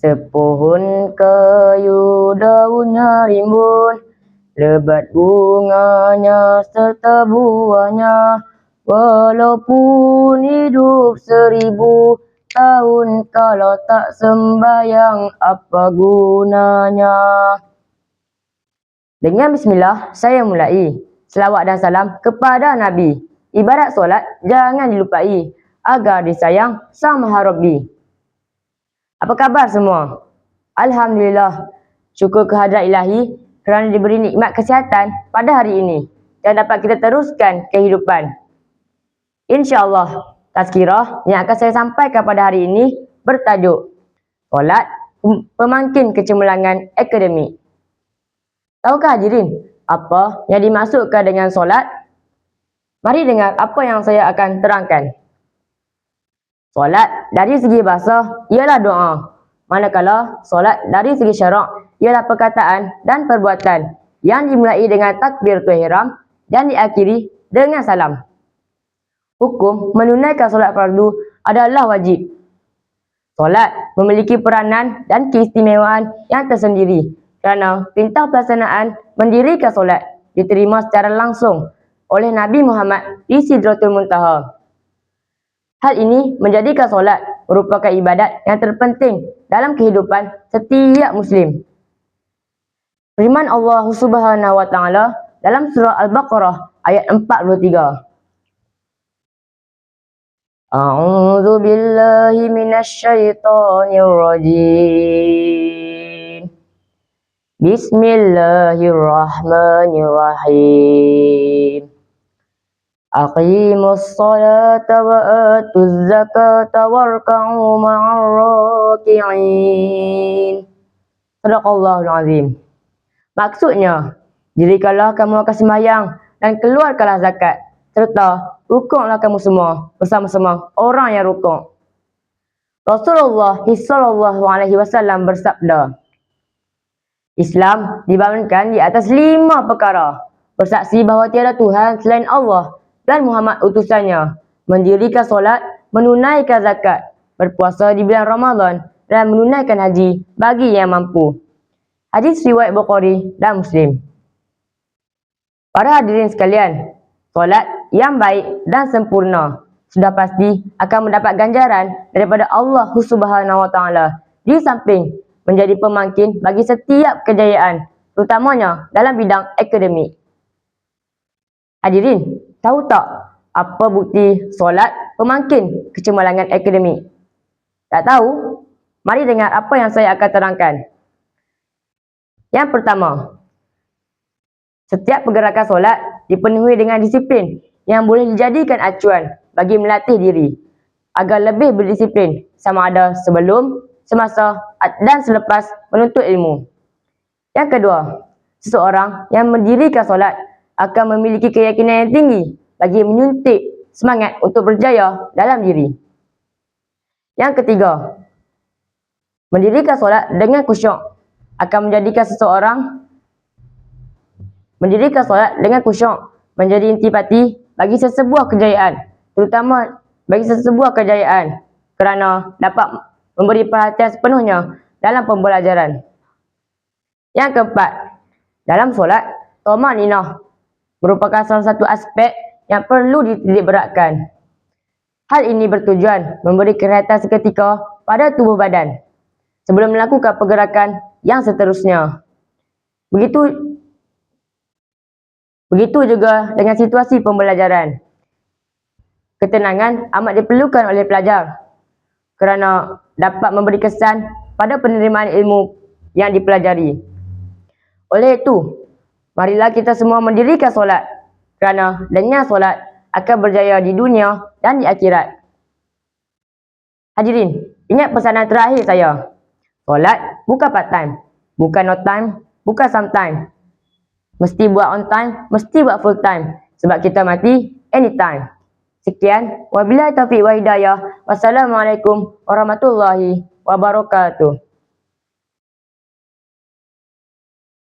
Sepohon kayu daunnya rimbun, lebat bunganya serta buahnya. Walaupun hidup 1000 tahun, kalau tak sembayang apa gunanya. Dengan bismillah saya mulai. Selawat dan salam kepada Nabi. Ibadat solat jangan dilupai, agar disayang Sang Maha Rabbi. Apa khabar semua? Alhamdulillah. Syukur kehadrat ilahi kerana diberi nikmat kesihatan pada hari ini dan dapat kita teruskan kehidupan. InsyaAllah, tazkirah yang akan saya sampaikan pada hari ini bertajuk Solat Pemangkin Kecemerlangan Akademik. Tahukah hadirin apa yang dimaksudkan dengan solat? Mari dengar apa yang saya akan terangkan. Solat dari segi bahasa ialah doa, manakala solat dari segi syarak ialah perkataan dan perbuatan yang dimulai dengan takbiratul ihram dan diakhiri dengan salam. Hukum menunaikan solat fardu adalah wajib. Solat memiliki peranan dan keistimewaan yang tersendiri kerana perintah pelaksanaan mendirikan solat diterima secara langsung oleh Nabi Muhammad di Sidratul Muntaha. Hal ini menjadikan solat merupakan ibadat yang terpenting dalam kehidupan setiap Muslim. Firman Allah Subhanahu wa Ta'ala dalam surah Al-Baqarah ayat 43. A'udzu billahi minasy syaithanir rajim. Bismillahirrahmanirrahim. Aqimus salata wa atuz zakata warka'u ma'ar raki'in. Sadaqallahul azim. Maksudnya, dirikanlah kamu akan sembahyang dan keluarkanlah zakat, serta rukuklah kamu semua bersama-sama orang yang rukuk. Rasulullah SAW bersabda, Islam dibangunkan di atas 5 perkara: bersaksi bahawa tiada Tuhan selain Allah dan Muhammad utusannya, mendirikan solat, menunaikan zakat, berpuasa di bulan Ramadan, dan menunaikan haji bagi yang mampu. Hadis riwayat Bukhari dan Muslim. Para hadirin sekalian, solat yang baik dan sempurna sudah pasti akan mendapat ganjaran daripada Allah Subhanahu wa Ta'ala, di samping menjadi pemangkin bagi setiap kejayaan, terutamanya dalam bidang akademik. Hadirin, tahu tak apa bukti solat pemangkin kecemerlangan akademik? Tak tahu? Mari dengar apa yang saya akan terangkan. Yang pertama, setiap pergerakan solat dipenuhi dengan disiplin yang boleh dijadikan acuan bagi melatih diri agar lebih berdisiplin, sama ada sebelum, semasa dan selepas menuntut ilmu. Yang kedua, seseorang yang mendirikan solat akan memiliki keyakinan yang tinggi bagi menyuntik semangat untuk berjaya dalam diri. Yang ketiga, mendirikan solat dengan khusyuk akan menjadikan menjadi intipati bagi sesebuah kejayaan, terutama bagi sesebuah kejayaan, kerana dapat memberi perhatian sepenuhnya dalam pembelajaran. Yang keempat, dalam solat, tumaninah merupakan salah satu aspek yang perlu dititik beratkan. Hal ini bertujuan memberi kehangatan seketika pada tubuh badan sebelum melakukan pergerakan yang seterusnya. Begitu juga dengan situasi pembelajaran. Ketenangan amat diperlukan oleh pelajar kerana dapat memberi kesan pada penerimaan ilmu yang dipelajari. Oleh itu, marilah kita semua mendirikan solat, kerana dengan solat akan berjaya di dunia dan di akhirat. Hadirin, ingat pesanan terakhir saya. Solat bukan part time, bukan no time, bukan sometime. Mesti buat on time, mesti buat full time, sebab kita mati anytime. Sekian, wabillahi taufiq wa hidayah. Wassalamualaikum warahmatullahi wabarakatuh.